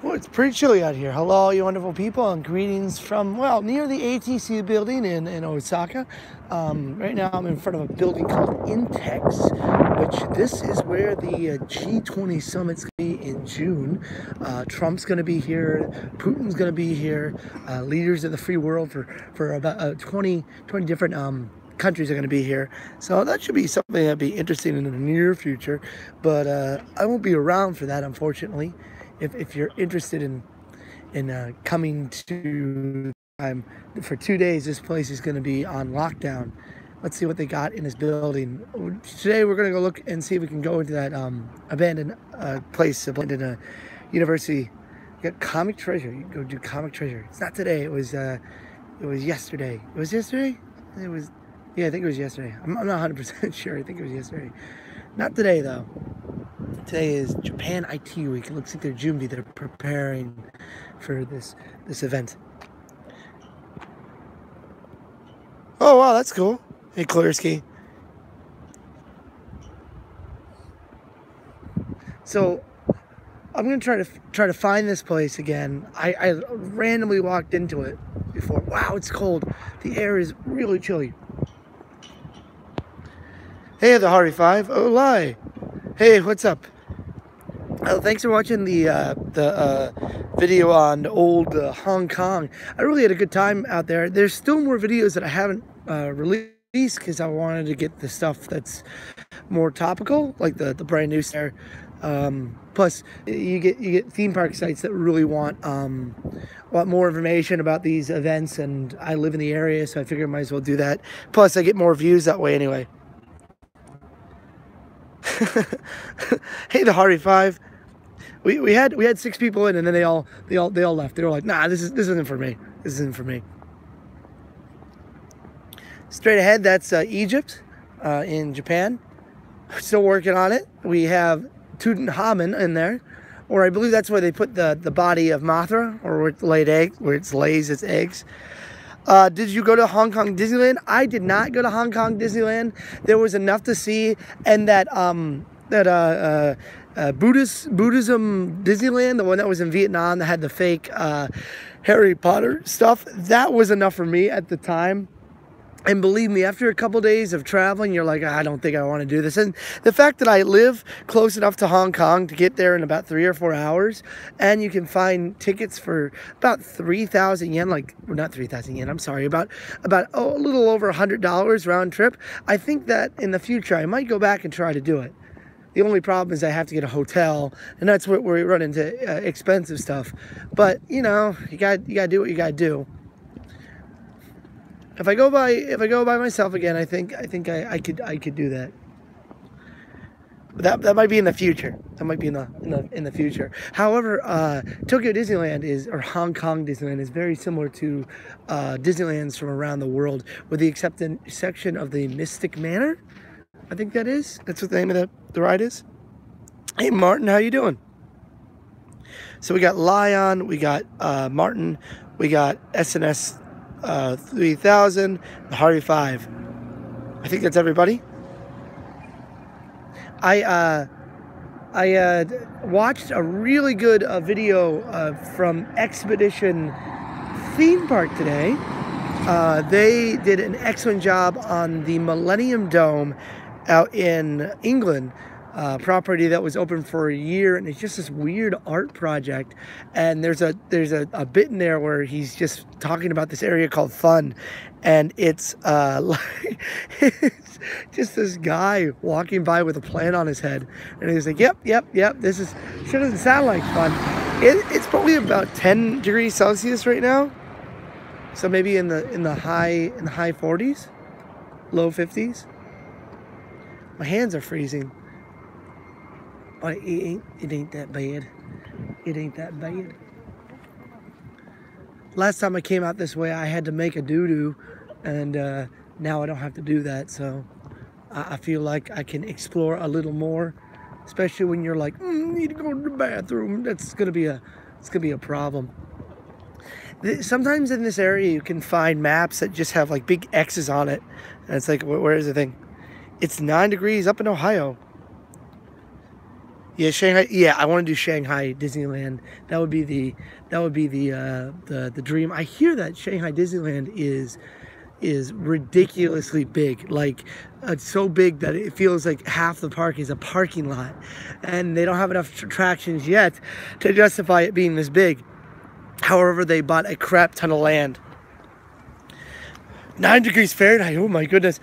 Well, it's pretty chilly out here. Hello, you wonderful people, and greetings from, well, near the ATC building in Osaka. Right now I'm in front of a building called Intex, which this is where the G20 summit's going to be in June. Trump's going to be here, Putin's going to be here, leaders of the free world for about 20 different countries are going to be here. So that should be something that'd be interesting in the near future, but I won't be around for that, unfortunately. If you're interested in coming to for 2 days, this place is going to be on lockdown. Let's see what they got in this building. Today we're going to go look and see if we can go into that abandoned place, abandoned university. You got Comic Treasure. You can go do Comic Treasure. It's not today. It was yesterday. It was yesterday? It was, yeah, I think it was yesterday. I'm not 100% sure. I think it was yesterday. Not today though. Today is Japan IT Week. It looks like they're preparing for this event. Oh wow, that's cool. Hey Klersky. So I'm gonna try to find this place again. I randomly walked into it before. Wow, it's cold. The air is really chilly. Hey, the Harvey 5. Oh, lie. Hey, what's up? Thanks for watching the video on old Hong Kong. I really had a good time out there. There's still more videos that I haven't released because I wanted to get the stuff that's more topical, like the brand new there. Plus, you get theme park sites that really want more information about these events, and I live in the area, so I figured I might as well do that. Plus, I get more views that way anyway. Hey, the Harvey 5. We had 6 people in, and then they all left. They were like, nah, this isn't for me. This isn't for me. Straight ahead, that's Egypt in Japan. Still working on it. We have Tutankhamun in there, or I believe that's where they put the body of Mothra, or where it lays its eggs. Did you go to Hong Kong Disneyland? I did not go to Hong Kong Disneyland. There was enough to see, and that Buddhism Disneyland, the one that was in Vietnam that had the fake Harry Potter stuff, that was enough for me at the time. And believe me, after a couple days of traveling, you're like, I don't think I want to do this. And the fact that I live close enough to Hong Kong to get there in about 3 or 4 hours, and you can find tickets for about 3,000 yen, like, well, not 3,000 yen, I'm sorry, about a little over $100 round trip. I think that in the future, I might go back and try to do it. The only problem is I have to get a hotel, and that's where we run into expensive stuff. But, you know, you got to do what you got to do. If I go by myself again, I think I could do that. But that might be in the future. That might be in the future. However, Tokyo Disneyland or Hong Kong Disneyland is very similar to Disneylands from around the world, with the exception of the Mystic Manor. I think that's what the name of the ride is. Hey Martin, how you doing? So we got Lion, we got Martin, we got SNS 3000, the Harvey 5. I think that's everybody. I watched a really good video from Expedition Theme Park today. They did an excellent job on the Millennium Dome out in England. Property that was open for a year, and it's just this weird art project. And there's a bit in there where he's just talking about this area called Fun, and it's like it's just this guy walking by with a plant on his head, and he's like, yep, this sure doesn't sound like fun. It's probably about 10 degrees Celsius right now, so maybe in the high 40s, low 50s. My hands are freezing. But it ain't that bad. It ain't that bad. Last time I came out this way, I had to make a doo-doo, and now I don't have to do that. So I feel like I can explore a little more, especially when you're like, need to go to the bathroom. It's gonna be a problem. Sometimes in this area, you can find maps that just have like big X's on it, and it's like, where is the thing? It's 9 degrees up in Ohio. Yeah, Shanghai. Yeah, I want to do Shanghai Disneyland. That would be the dream. I hear that Shanghai Disneyland is ridiculously big. Like it's so big that it feels like half the park is a parking lot, and they don't have enough attractions yet to justify it being this big. However, they bought a crap ton of land. 9 degrees Fahrenheit. Oh my goodness.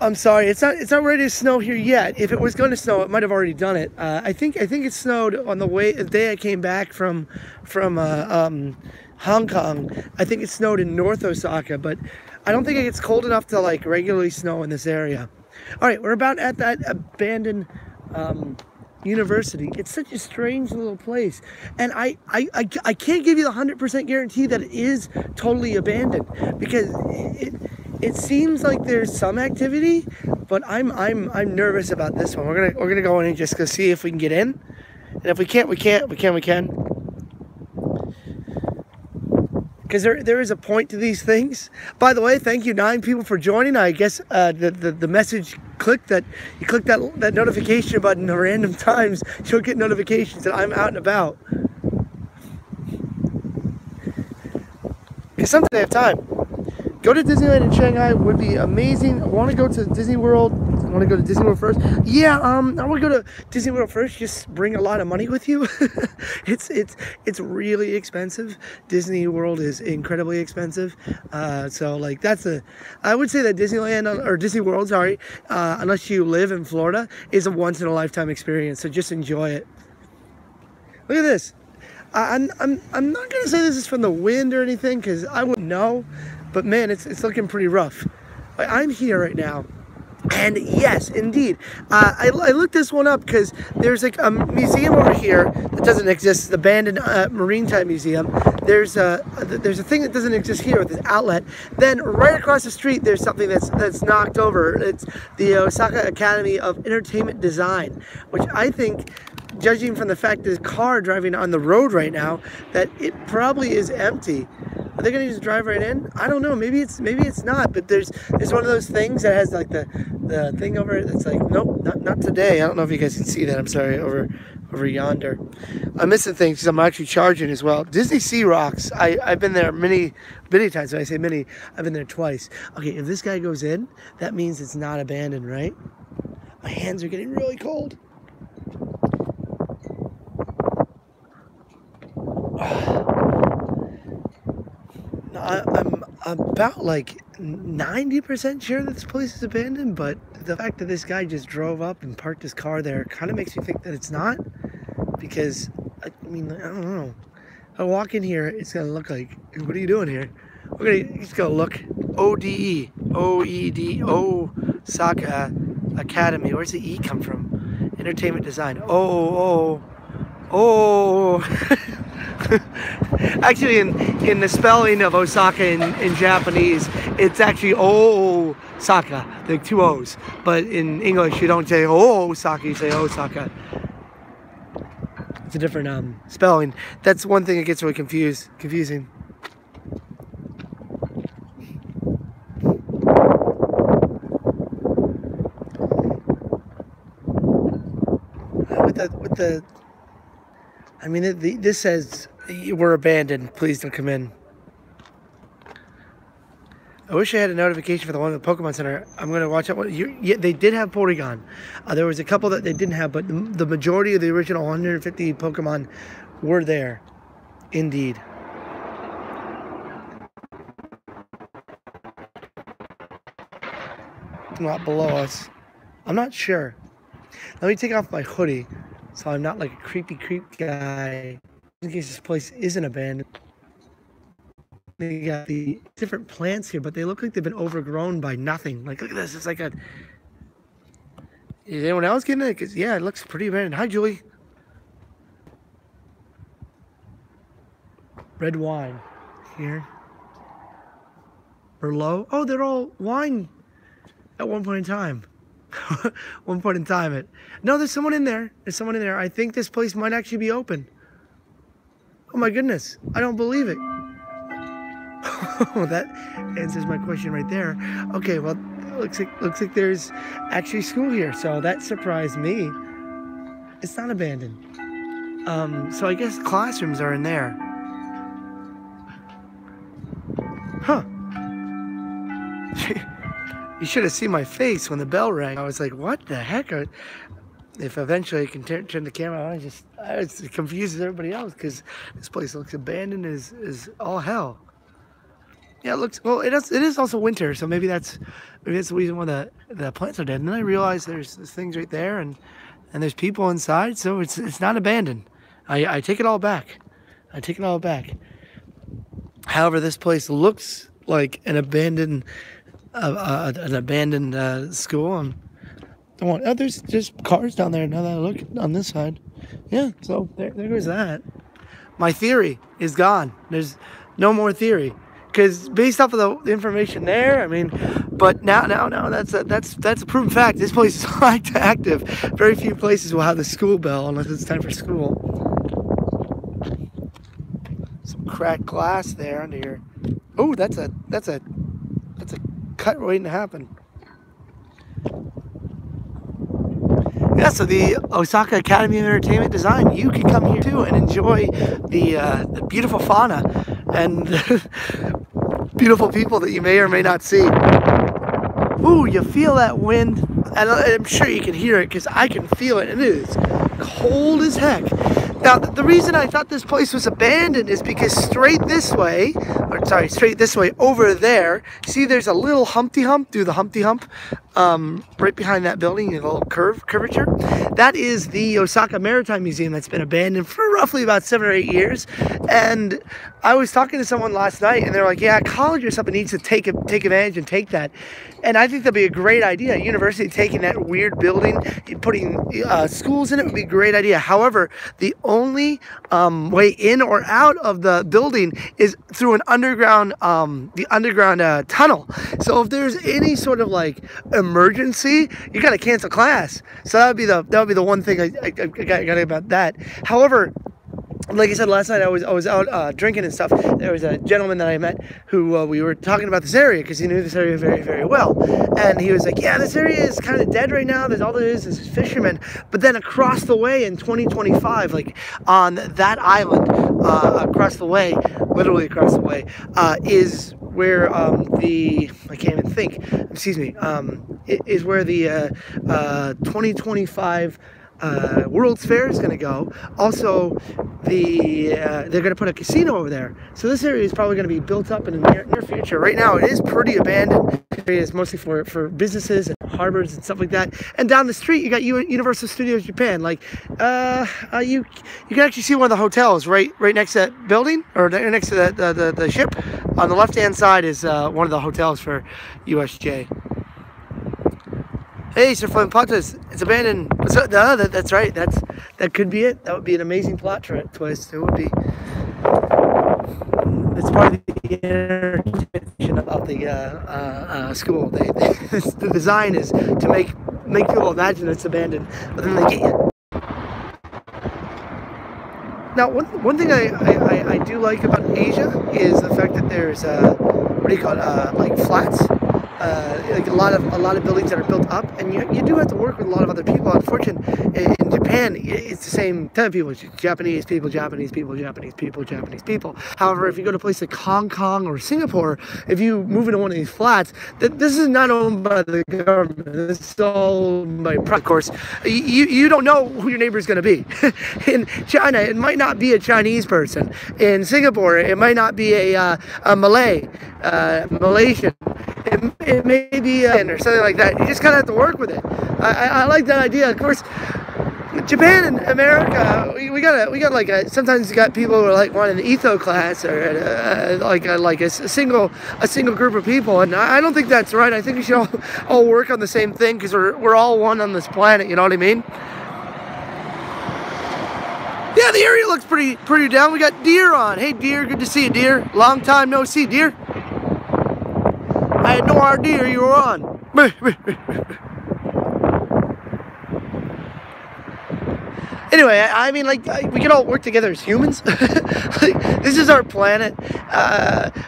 I'm sorry, it's not ready to snow here yet. If it was going to snow, it might have already done it. I think it snowed on the day I came back from Hong Kong. I think it snowed in North Osaka, but I don't think it gets cold enough to like regularly snow in this area. All right, we're about at that abandoned university. It's such a strange little place, and I can't give you the 100% guarantee that it is totally abandoned, because it seems like there's some activity, but I'm nervous about this one. We're gonna go in and just go see if we can get in, and if we can't, we can. Because there is a point to these things. By the way, thank you 9 people for joining. I guess the message clicked that you click that notification button at random times. You'll get notifications that I'm out and about. Because someday I have time. Go to Disneyland in Shanghai would be amazing. I want to go to Disney World. I want to go to Disney World first. Yeah, I want to go to Disney World first. Just bring a lot of money with you. It's really expensive. Disney World is incredibly expensive. So like I would say that Disneyland or Disney World, sorry, unless you live in Florida, is a once in a lifetime experience. So just enjoy it. Look at this. I'm not gonna say this is from the wind or anything, because I wouldn't know. But man, it's looking pretty rough. I'm here right now, and yes, indeed, I looked this one up because there's like a museum over here that doesn't exist, the abandoned Maritime Museum. There's a thing that doesn't exist here with this outlet. Then right across the street, there's something that's knocked over. It's the Osaka Academy of Entertainment Design, which I think, judging from the fact there's a car driving on the road right now, that it probably is empty. Are they gonna just drive right in? I don't know. Maybe it's not. But there's one of those things that has like the thing over it that's like, nope, not today. I don't know if you guys can see that. I'm sorry, over yonder. I'm missing things because I'm actually charging as well. Disney Sea Rocks. I've been there many times. When I say many, I've been there twice. Okay, if this guy goes in, that means it's not abandoned, right? My hands are getting really cold. I'm about like 90% sure that this place is abandoned, but the fact that this guy just drove up and parked his car there kind of makes me think that it's not, because I mean, I don't know. I walk in here, it's gonna look like, what are you doing here? We're gonna just go look. Osaka Academy. Where's the E come from? Entertainment Design. Actually, in the spelling of Osaka in Japanese, it's actually Osaka, like 2 O's. But in English, you don't say Osaka, you say Osaka. It's a different spelling. That's one thing that gets really confusing. I mean, this says we're abandoned. Please don't come in. I wish I had a notification for the one at the Pokemon Center. I'm going to watch out. Yeah, they did have Porygon. There was a couple that they didn't have, but the majority of the original 150 Pokemon were there. Indeed. Not below us. I'm not sure. Let me take off my hoodie so I'm not like a creep guy in case this place isn't abandoned. They got the different plants here, but they look like they've been overgrown by nothing. Like, look at this. It's like a... Is anyone else getting it? 'Cause, yeah, it looks pretty abandoned. Hi, Julie. Red wine here. Merlot. Oh, they're all wine at one point in time. No, there's someone in there. I think this place might actually be open. Oh my goodness. I don't believe it. That answers my question right there. Okay, well, looks like there's actually school here, so that surprised me. It's not abandoned. So I guess classrooms are in there. Huh. You should have seen my face when the bell rang. I was like, what the heck? If eventually I can turn the camera on, it confuses everybody else because this place looks abandoned as all hell. Yeah, it looks, well, it is also winter, so maybe that's the reason why the plants are dead. And then I realized there's things right there and there's people inside, so it's not abandoned. I take it all back. I take it all back. However, this place looks like an abandoned school. And there's cars down there now that I look on this side. Yeah, so there goes that. My theory is gone. There's no more theory because based off of the information there, I mean, but now that's a proven fact. This place is active. Very few places will have the school bell unless it's time for school. Some cracked glass there under here. Oh, that's a cut waiting to happen. Yeah, so the Osaka Academy of Entertainment Design, you can come here too and enjoy the beautiful fauna and beautiful people that you may or may not see. Ooh, you feel that wind, and I'm sure you can hear it because I can feel it, and it is cold as heck. Now, the reason I thought this place was abandoned is because straight this way over there, see there's a little Humpty Hump, do the Humpty Hump, right behind that building, a little curvature. That is the Osaka Maritime Museum that's been abandoned for roughly about 7 or 8 years. And I was talking to someone last night, and they're like, yeah, college or something needs to take advantage and take that. And I think that'd be a great idea. A university taking that weird building, putting schools in it would be a great idea. However, the only way in or out of the building is through an underground tunnel. So if there's any sort of like emergency, you gotta cancel class. So that would be the one thing I got about that. However, like I said last night, I was out drinking and stuff. There was a gentleman that I met who we were talking about this area because he knew this area very, very well. And he was like, yeah, this area is kind of dead right now. There's all there is fishermen. But then across the way in 2025, like on that island, across the way, literally across the way, is where I can't even think, excuse me, is where the 2025 World's Fair is going to go. Also, they're going to put a casino over there. So this area is probably going to be built up in the near future. Right now, it is pretty abandoned. It is mostly for businesses and harbors and stuff like that. And down the street, you got Universal Studios Japan. Like, you can actually see one of the hotels right next to that building, or next to the ship. On the left-hand side is one of the hotels for USJ. Hey, Sir Flynn Pottas, it's abandoned. So, no, that's right. That could be it. That would be an amazing plot twist. It would be. It's part of the interpretation of the school. The design is to make people imagine it's abandoned, but then they get you. Now, one thing I do like about Asia is the fact that there's what do you call it? Like flats. Like a lot of buildings that are built up, and you do have to work with a lot of other people. Unfortunately, in Japan, it's the same type of people. It's Japanese people. However, if you go to a place like Hong Kong or Singapore, if you move into one of these flats, this is not owned by the government. This is all owned by private. Of course, you don't know who your neighbor is going to be. In China, it might not be a Chinese person. In Singapore, it might not be a Malay, Malaysian. It may be or something like that. You just kind of have to work with it. I like that idea. Of course, Japan and America, we got like sometimes you got people who are like wanting an etho class or like a single group of people, and I don't think that's right. I think we should all work on the same thing because we're all one on this planet. You know what I mean? Yeah, the area looks pretty down. We got deer on. Hey, deer, good to see you, deer. Long time no see, deer. I had no idea you were on. Anyway, I mean, like, we can all work together as humans. Like, this is our planet.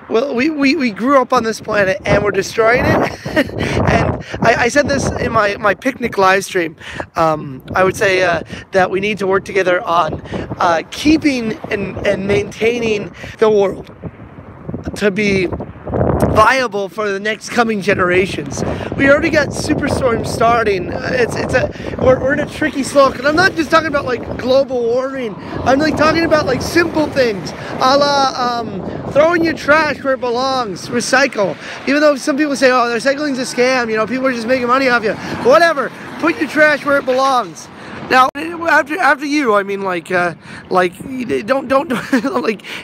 Well, we grew up on this planet and we're destroying it. And I said this in my picnic live stream. I would say that we need to work together on keeping and maintaining the world to be viable for the next coming generations. We already got superstorms starting. We're in a tricky slope, and I'm not just talking about like global warming. I'm like talking about like simple things, a la throwing your trash where it belongs, recycle. Even though some people say, oh, recycling's a scam, you know, people are just making money off you. Whatever, put your trash where it belongs. Now, after you, I mean, like don't like,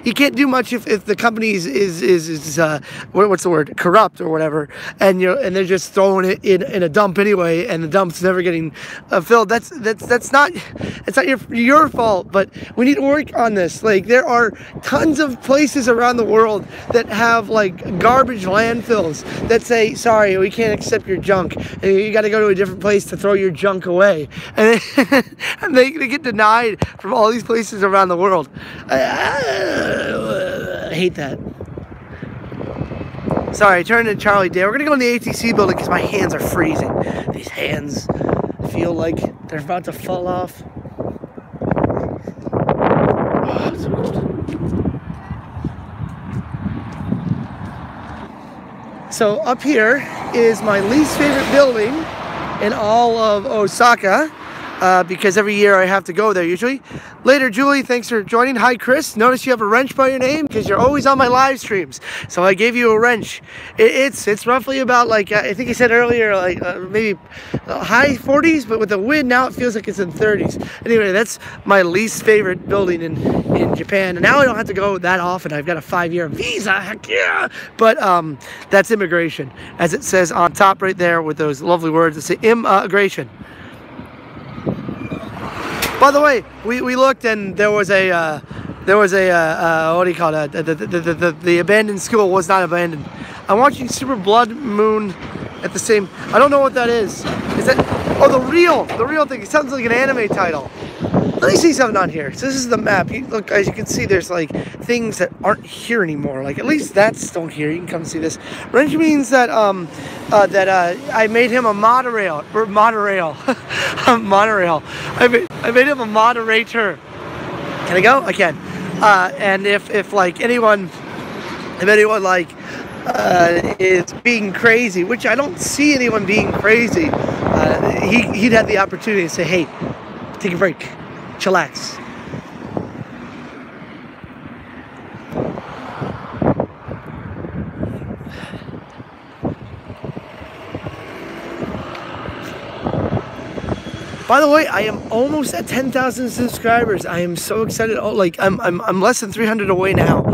you can't do much if the company is what's the word, corrupt or whatever, and they're just throwing it in a dump anyway, and the dump's never getting filled. That's not, it's not your fault, but we need to work on this. Like, there are tons of places around the world that have like garbage landfills that say, sorry, we can't accept your junk, and you got to go to a different place to throw your junk away, and and they get denied from all these places around the world. I hate that. Sorry, I turned into Charlie Day. We're gonna go in the ATC building because my hands are freezing. These hands feel like they're about to fall off. Oh, so good. So up here is my least favorite building in all of Osaka. Because every year I have to go there usually. Later, Julie, thanks for joining. Hi, Chris. Notice you have a wrench by your name because you're always on my live streams. So I gave you a wrench. It's roughly about like, I think you said earlier, like maybe high 40s, but with the wind now it feels like it's in 30s. Anyway, that's my least favorite building in Japan. And now I don't have to go that often. I've got a 5-year visa, heck yeah. But that's immigration, as it says on top right there with those lovely words that say immigration. By the way, we looked and there was a what do you call it? The abandoned school was not abandoned. I'm watching Super Blood Moon at the same. I don't know what that is. Is that? Oh, the real thing. It sounds like an anime title. Let me see something on here. So this is the map. Look, as you can see, there's like things that aren't here anymore. Like, at least that's still here. You can come see this. Wrench means that I made him a monorail. A monorail. I made him a moderator. Can I go? I can. And if like anyone like is being crazy, which I don't see anyone being crazy, he'd have the opportunity to say, hey, take a break. Chillax. By the way, I am almost at 10,000 subscribers. I am so excited. Oh, like I'm less than 300 away now.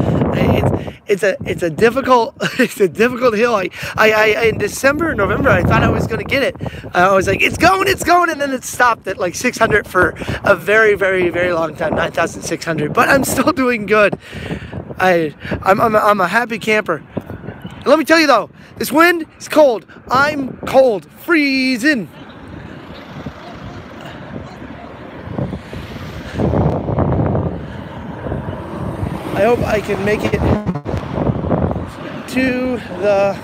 It's a difficult hill. I in December, November, I thought I was gonna get it. I was like, it's going, and then it stopped at like 600 for a very, very, very long time, 9,600. But I'm still doing good. I'm a happy camper. And let me tell you though, this wind is cold. I'm cold, freezing. I hope I can make it to the...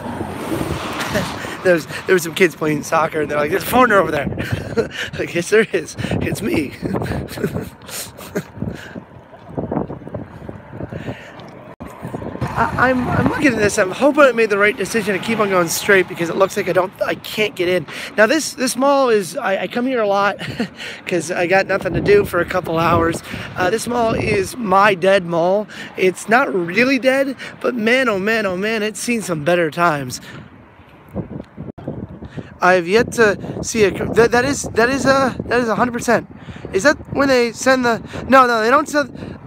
there was some kids playing soccer and they're like, there's a foreigner over there. Like, yes there is. It's me. I'm looking at this. I'm hoping I made the right decision to keep on going straight because it looks like I can't get in. Now this mall is, I come here a lot because I got nothing to do for a couple hours. This mall is my dead mall. It's not really dead, but man, oh man, oh man, it's seen some better times. I've yet to see that is 100%. Is that when they send the? No, they don't send.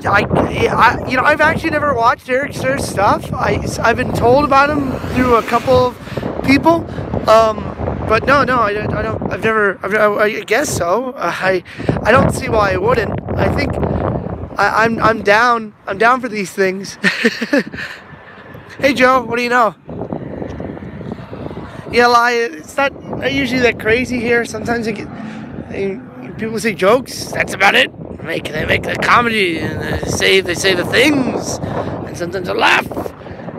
I've actually never watched Eric Sir's stuff. I've been told about him through a couple of people, but no, I don't. I guess so. I don't see why I wouldn't. I think I'm down. I'm down for these things. Hey Joe, what do you know? Yeah, it's not usually that crazy here. Sometimes you people say jokes. That's about it. They make the comedy and they say the things, and sometimes I laugh.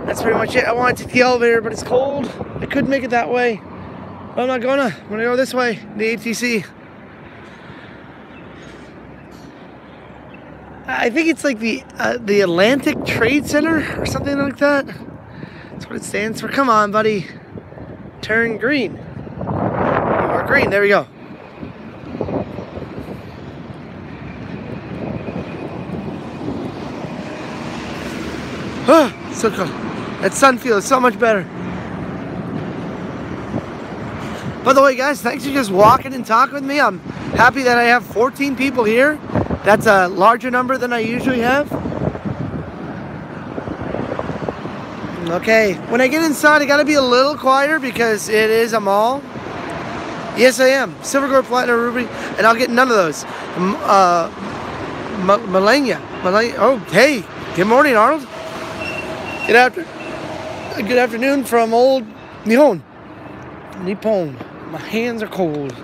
That's pretty much it. I wanted to take the elevator, but it's cold. I couldn't make it that way. But I'm not gonna. I'm gonna go this way, the ATC. I think it's like the Atlantic Trade Center or something like that. That's what it stands for. Come on, buddy. Turn green. Or green. There we go. Oh, so cool. That sun feels so much better. By the way, guys, thanks for just walking and talking with me. I'm happy that I have 14 people here. That's a larger number than I usually have. Okay, when I get inside, I gotta be a little quieter because it is a mall. Yes, I am. Silver, gold, platinum, ruby, and I'll get none of those. Melania. Oh, hey, good morning, Arnold. Good afternoon from old Nippon. My hands are cold.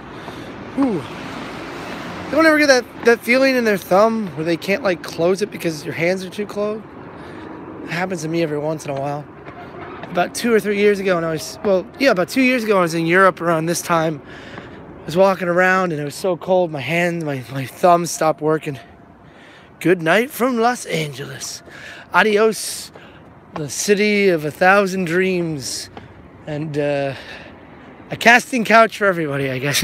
Ooh. You don't ever get that feeling in their thumb where they can't like close it because your hands are too close? It happens to me every once in a while. About 2 or 3 years ago, about 2 years ago, I was in Europe around this time. I was walking around and it was so cold, my thumbs stopped working. Good night from Los Angeles. Adios, the city of 1,000 dreams. And a casting couch for everybody, I guess.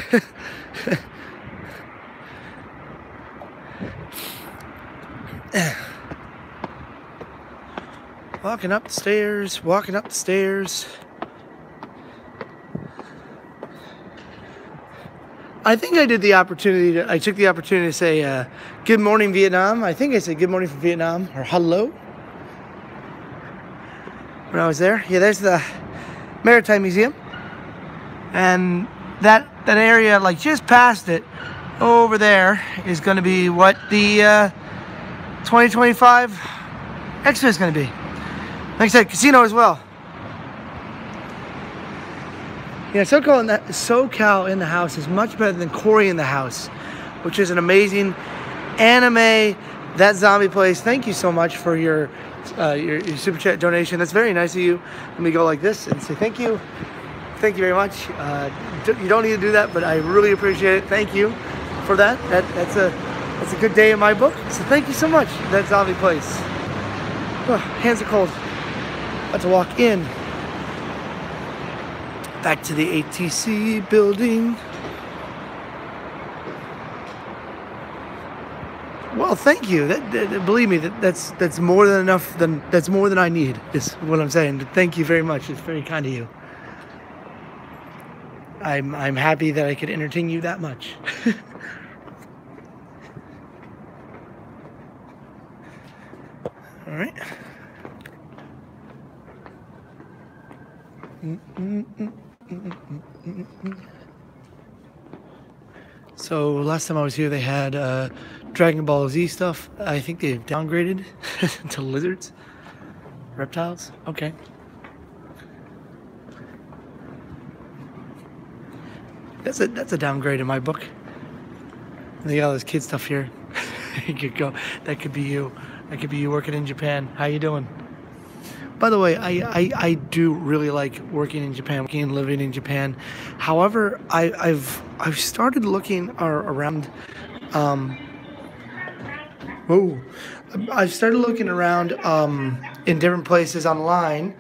Walking up the stairs. I think I took the opportunity to say, good morning, Vietnam. I think I said good morning from Vietnam, or hello, when I was there. Yeah, there's the Maritime Museum. And that area, like just past it, over there, is going to be what the 2025 Expo is going to be. Like I said, casino as well. Yeah, SoCal in the House is much better than Cory in the House, which is an amazing anime, that zombie place. Thank you so much for your super chat donation. That's very nice of you. Let me go like this and say thank you. Thank you very much. You don't need to do that, but I really appreciate it. Thank you for that. That's a good day in my book. So thank you so much, that zombie place. Oh, hands are cold. About to walk in. Back to the ATC building. Well, thank you. Believe me, that's more than enough. That's more than I need. Is what I'm saying. Thank you very much. It's very kind of you. I'm happy that I could entertain you that much. All right. So last time I was here, they had Dragon Ball Z stuff. I think they've downgraded to lizards, reptiles. Okay. That's a downgrade in my book. They got all this kid stuff here. You could go. That could be you. That could be you working in Japan. How you doing? By the way, I do really like working in Japan, working and living in Japan. However, I've started looking around. I've started looking around in different places online,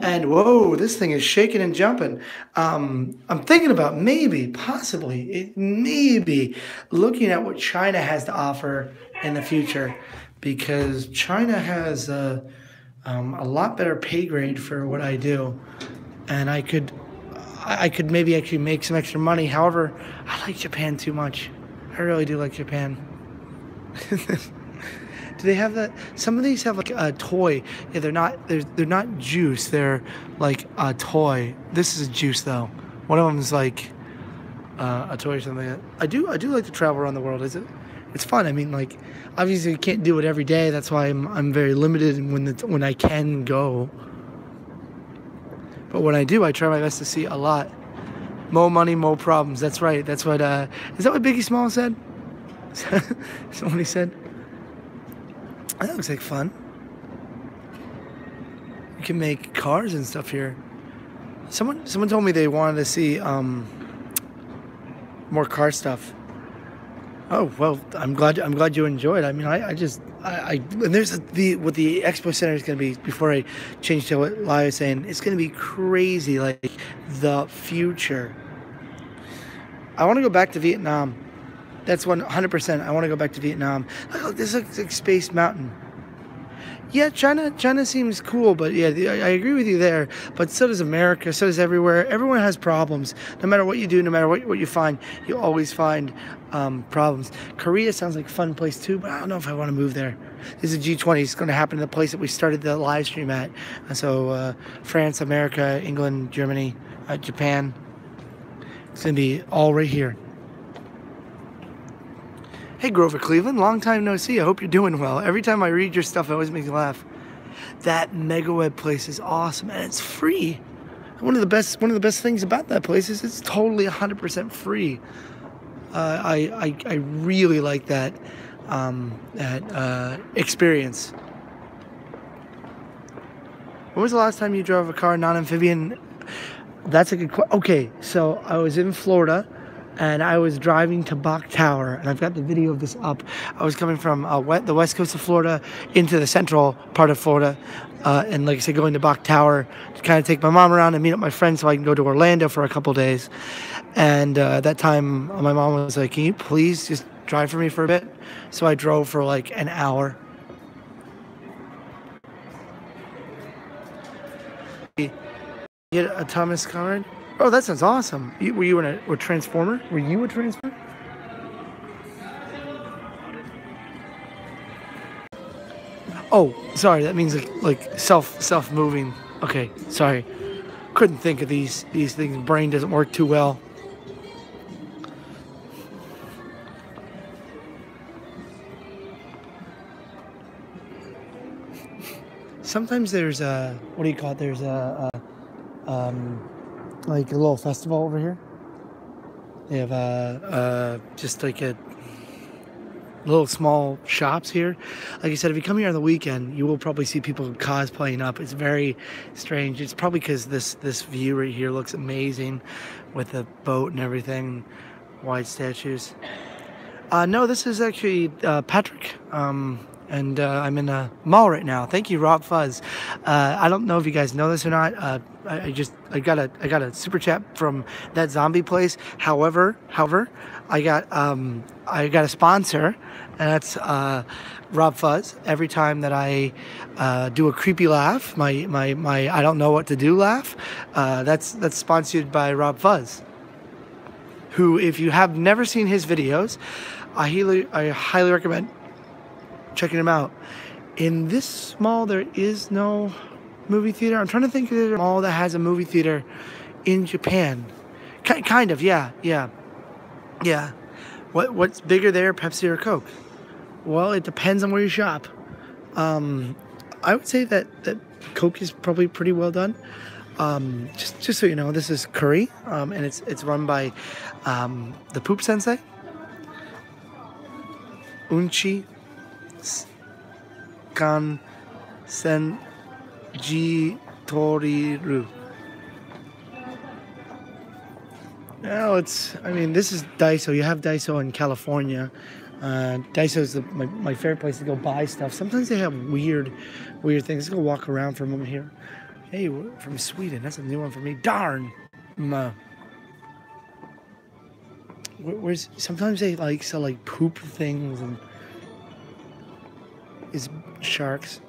and whoa, this thing is shaking and jumping. I'm thinking about possibly looking at what China has to offer in the future, because China has a lot better pay grade for what I do, and I could maybe actually make some extra money. However, I like Japan too much. I really do like Japan. Do they have that? Some of these have like a toy. Yeah, they're not juice. They're like a toy. This is a juice though. One of them is like a toy or something like that. I do like to travel around the world. It's fun. I mean, like, obviously you can't do it every day. That's why I'm very limited when I can go. But when I do, I try my best to see a lot. More money, more problems. That's right. That's what. Is that what Biggie Smalls said? Somebody said. That looks like fun. You can make cars and stuff here. Someone told me they wanted to see more car stuff. Oh well, I'm glad you enjoyed. I mean, I and there's what the expo center is going to be. Before I change to what Lai was saying, it's going to be crazy, like the future. I want to go back to Vietnam. That's 100%. I want to go back to Vietnam. Look, this looks like Space Mountain. Yeah, China seems cool, but yeah, I agree with you there. But so does America, so does everywhere. Everyone has problems. No matter what you do, no matter what you find, you always find problems. Korea sounds like a fun place too, but I don't know if I want to move there. This is G20. It's going to happen in the place that we started the live stream at. So France, America, England, Germany, Japan. It's going to be all right here. Hey Grover Cleveland, long time no see. I hope you're doing well. Every time I read your stuff, it always makes me laugh. That MegaWeb place is awesome, and it's free. One of the best things about that place is it's totally 100% free. I really like that experience. When was the last time you drove a car non-amphibian? That's a good question. Okay, so I was in Florida. And I was driving to Bok Tower, and I've got the video of this up. I was coming from the west coast of Florida into the central part of Florida, and like I said, going to Bok Tower to kind of take my mom around and meet up my friends so I can go to Orlando for a couple days. And that time, my mom was like, "Can you please just drive for me for a bit?" So I drove for like an hour. You get a Thomas card? Oh, that sounds awesome. Were you a Transformer? Were you a Transformer? Oh, sorry. That means like self-moving. Okay, sorry. Couldn't think of these things. Brain doesn't work too well. Sometimes there's what do you call it? There's like a little festival over here. They have just like a little small shops here. Like I said, if you come here on the weekend, you will probably see people cosplaying up. It's very strange. It's probably because this view right here looks amazing with the boat and everything, wide statues. No, this is actually Patrick. And I'm in a mall right now. Thank you, Rob Fuzz. I don't know if you guys know this or not. I got a super chat from that zombie place. However, I got a sponsor, and that's Rob Fuzz. Every time that I do a creepy laugh, my I don't know what to do laugh, that's sponsored by Rob Fuzz. Who, if you have never seen his videos, I highly recommend checking him out. In this mall, there is no movie theater. I'm trying to think of a mall that has a movie theater in Japan. Kind of, yeah. What's bigger there, Pepsi or Coke? Well, it depends on where you shop. I would say that Coke is probably pretty well done. Just so you know, this is Curry, and it's run by the Poop Sensei, Unchi Kan Senji Toriru. Now this is Daiso. You have Daiso in California. Daiso is my favorite place to go buy stuff. Sometimes they have weird things. Let's go walk around for a moment here. Hey, we're from Sweden. That's a new one for me. Darn. Where's sometimes they sell like poop things and is sharks.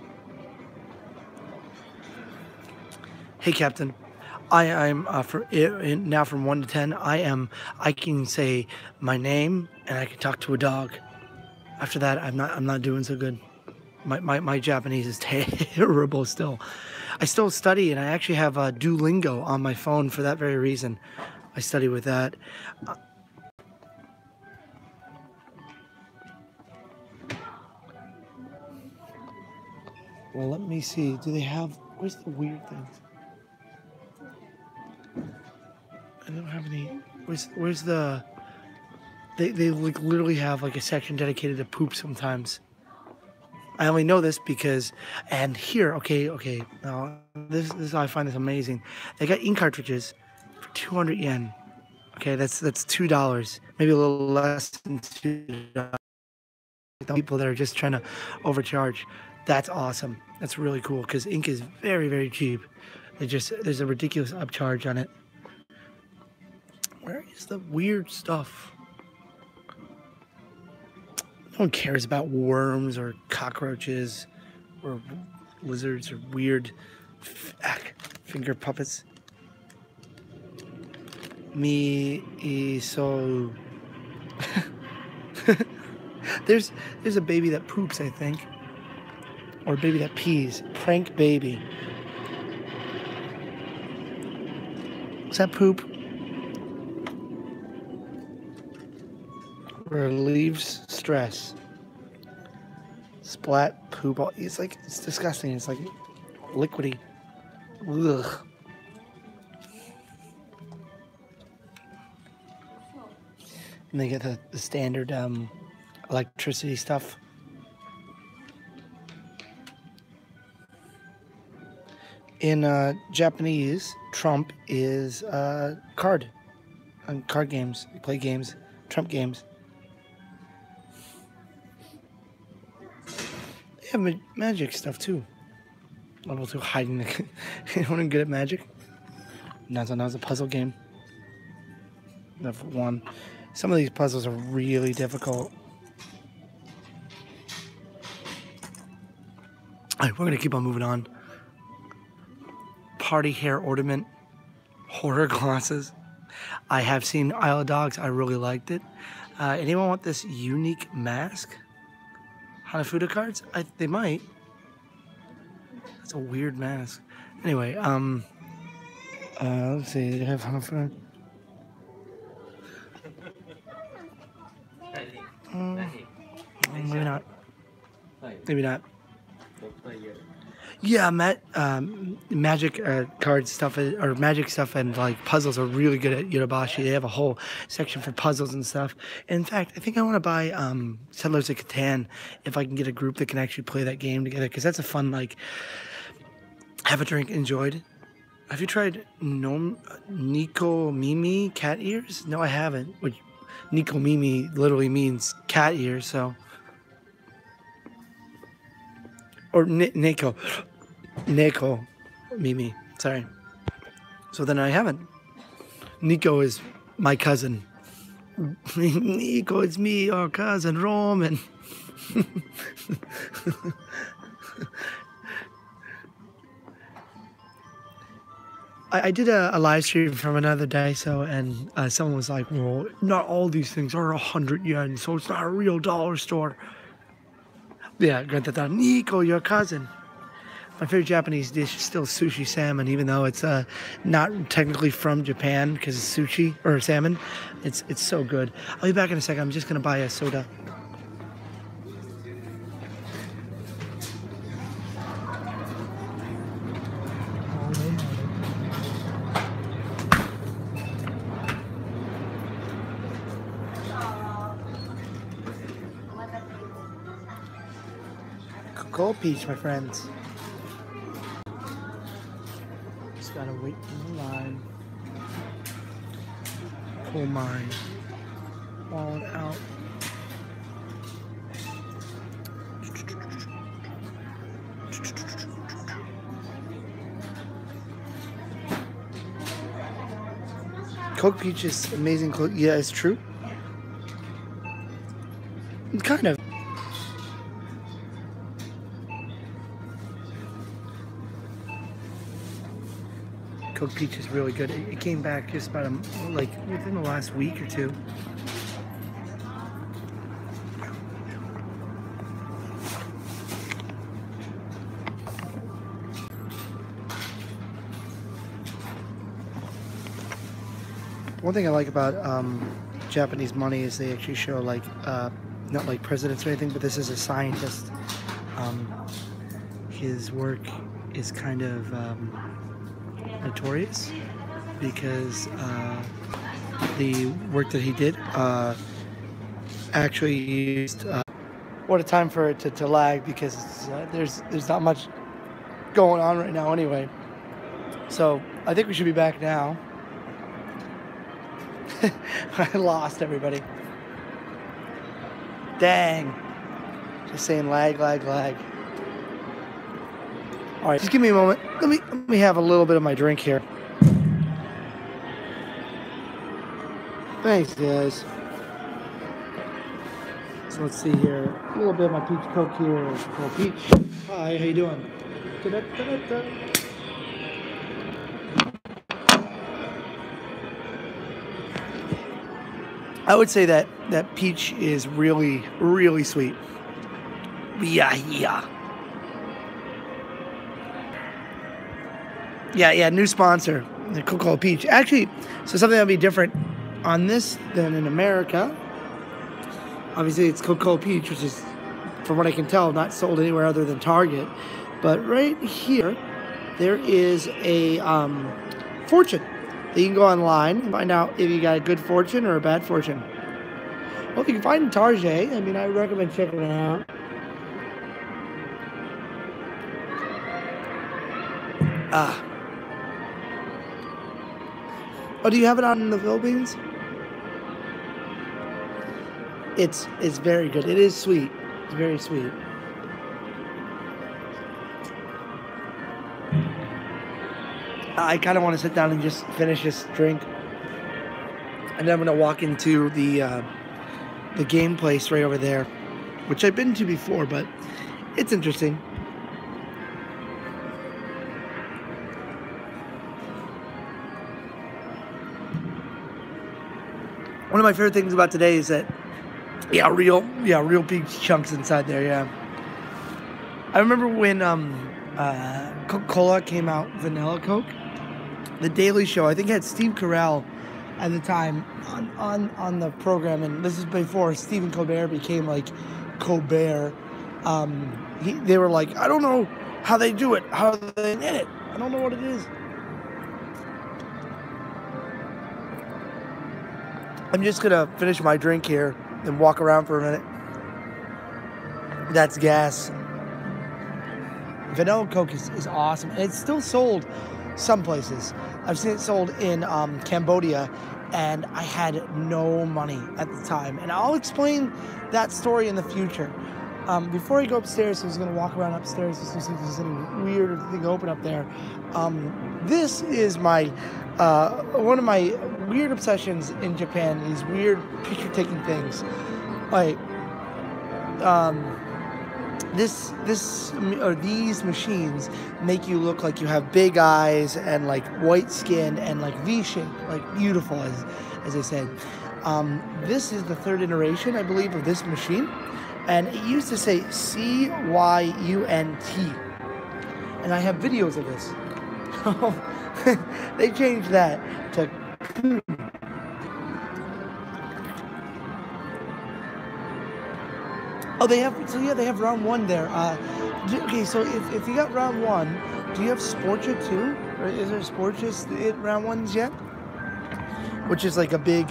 Hey, Captain. I'm now from 1 to 10. I can say my name and I can talk to a dog. After that, I'm not doing so good. My Japanese is terrible still. I still study, and I actually have Duolingo on my phone for that very reason. I study with that. Well, let me see. Do they have... Where's the weird things? I don't have any... Where's the... They like literally have like a section dedicated to poop sometimes. I only know this because, and here, okay, now this is how I find this amazing. They got ink cartridges for 200 yen. Okay, that's $2, maybe a little less than $2. People that are just trying to overcharge. That's awesome. That's really cool because ink is very, very cheap. There's a ridiculous upcharge on it. Where is the weird stuff? No one cares about worms or cockroaches or lizards or weird finger puppets. So there's a baby that poops, I think, or a baby that pees. Prank baby. Is that poop? Relieves stress. Splat poop. It's disgusting. It's like liquidy. Ugh. And they get the standard electricity stuff. In Japanese, Trump is card. On card games. You play games. Trump games. They have magic stuff too. Level 2 hiding the. Anyone good at magic? Now's a puzzle game. Level 1. Some of these puzzles are really difficult. Alright, we're gonna keep on moving on. Party hair ornament. Horror glasses. I have seen Isle of Dogs. I really liked it. Anyone want this unique mask? Hanafuda cards? They might. That's a weird mask. Anyway, let's see. They have Hanafuda. Maybe not. Maybe not. Yeah, magic card stuff or magic stuff and like puzzles are really good at Yodobashi. They have a whole section for puzzles and stuff. In fact, I think I want to buy Settlers of Catan if I can get a group that can actually play that game together, because that's a fun, like, have a drink, enjoyed. Have you tried Nico Mimi cat ears? No, I haven't. Which Nico Mimi literally means cat ears, so. Or Neko Mimi, sorry. So then I haven't. Nico is my cousin. Nico, it's me, your cousin, Roman. I did a live stream from another Daiso, and someone was like, well, not all these things are 100 yen, so it's not a real dollar store. Yeah, Nico, your cousin. My favorite Japanese dish is still sushi salmon, even though it's not technically from Japan because it's sushi or salmon. It's so good. I'll be back in a second. I'm just gonna buy a soda. Cold peach, my friends. Just gotta wait in the line. Pull my wallet out. Coke peach is amazing. Yeah, it's true. Kind of. Coke peach is really good. It came back just about like within the last week or two. One thing I like about Japanese money is they actually show like not like presidents or anything, but this is a scientist. His work is kind of notorious because the work that he did actually used. What a time for it to lag, because there's not much going on right now anyway. So I think we should be back now. I lost everybody. Dang. Just saying lag, lag, lag. All right, just give me a moment. Let me have a little bit of my drink here. Thanks, guys. So let's see here. A little bit of my peach Coke here. Oh, Peach. Hi, how you doing? Da-da-da-da-da. I would say that peach is really, really sweet. Yeah. Yeah, new sponsor, the Coca-Cola Peach. Actually, so something that'll be different on this than in America. Obviously, it's Coca-Cola Peach, which is, from what I can tell, not sold anywhere other than Target. But right here, there is a fortune. You can go online and find out if you got a good fortune or a bad fortune. Well, if you can find in Target, I mean, I recommend checking it out. Oh, do you have it out in the Philippines? It's very good. It is sweet. It's very sweet. I kind of want to sit down and just finish this drink, and then I'm gonna walk into the game place right over there, which I've been to before, but it's interesting. One of my favorite things about today is that, real peach chunks inside there. Yeah, I remember when Coca-Cola came out, Vanilla Coke. The Daily Show, I think, had Steve Carell at the time on the program, and this is before Stephen Colbert became like Colbert. They were like, I don't know how they do it, how they did it. I don't know what it is. I'm just gonna finish my drink here and walk around for a minute. That's gas. Vanilla Coke is awesome, and it's still sold some places. I've seen it sold in Cambodia, and I had no money at the time. And I'll explain that story in the future. Before I go upstairs, I was going to walk around upstairs just to see if there's any weird thing open up there. This is my one of my weird obsessions in Japan. These weird picture-taking things, like these machines make you look like you have big eyes and like white skin and like V-shape, like beautiful, as I said. This is the third iteration, I believe, of this machine, and it used to say CYUNT, and I have videos of this. They changed that to Oh, they have round one there. Okay, so if you got round one, do you have Sportcha too? Or is there Sportcha at round ones yet? Which is like a big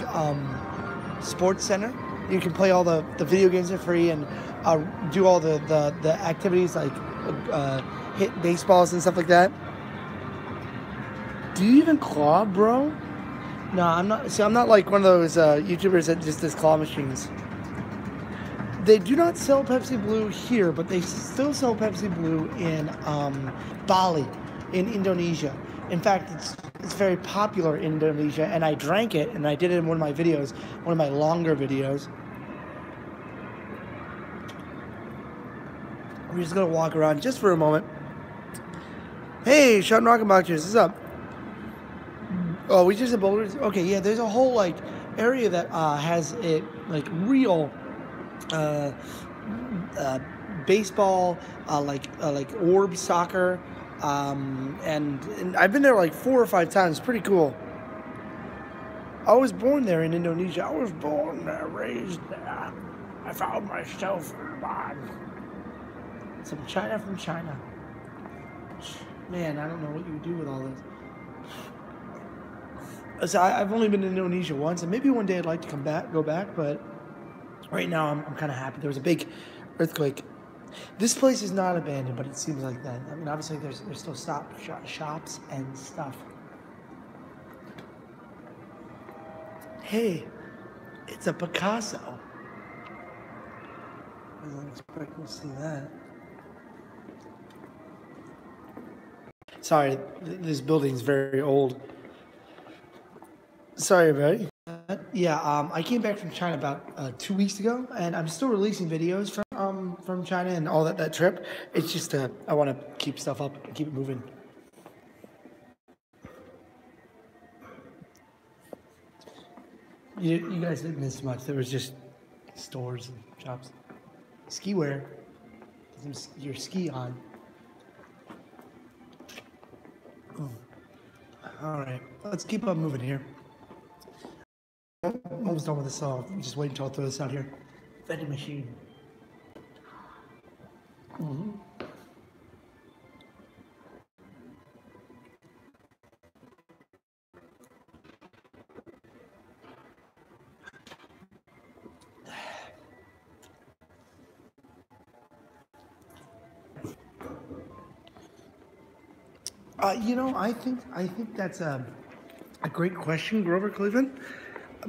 sports center. You can play all the video games for free and do all the activities like hit baseballs and stuff like that. Do you even claw, bro? No, I'm not. See, I'm not like one of those YouTubers that just does claw machines. They do not sell Pepsi Blue here, but they still sell Pepsi Blue in Bali, in Indonesia. In fact, it's very popular in Indonesia, and I drank it, and I did it in one of my videos, one of my longer videos. We're just gonna walk around just for a moment. Hey, Sean Rockenbach, what's up? Oh, we just have boulders. Okay, yeah, there's a whole like area that has it like real. Baseball, like orb soccer, and I've been there like 4 or 5 times. Pretty cool. I was born there in Indonesia. I was born there, raised there. I found myself some China from China. Man, I don't know what you would do with all this. So I've only been to Indonesia once, and maybe one day I'd like to go back, but Right now, I'm kind of happy. There was a big earthquake. This place is not abandoned, but it seems like that. I mean, obviously, there's still shops and stuff. Hey, it's a Picasso. I wasn't expecting to see that. Sorry, this building's very old. Sorry, everybody. Yeah, I came back from China about 2 weeks ago, and I'm still releasing videos from China and all that trip. It's just I want to keep stuff up and keep it moving. You guys didn't miss much. There was just stores and shops. Ski wear. Your ski on. All right, let's keep on moving here. I'm almost done with this song. I'm just waiting until I throw this out here. Vending machine. I think that's a great question, Grover Cleveland,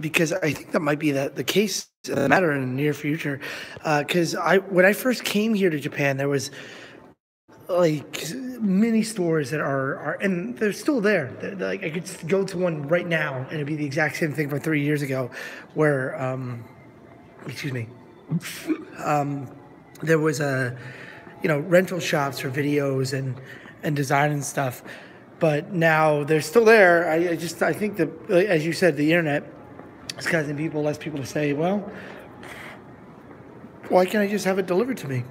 because I think that might be the case matter in the near future. Because when I first came here to Japan, there was like many stores that are and they're still there. Like I could go to one right now and it'd be the exact same thing from 3 years ago, where excuse me, there was rental shops for videos and design and stuff. But now they're still there. I think that, as you said, the internet is causing less people to say, well, why can't I just have it delivered to me?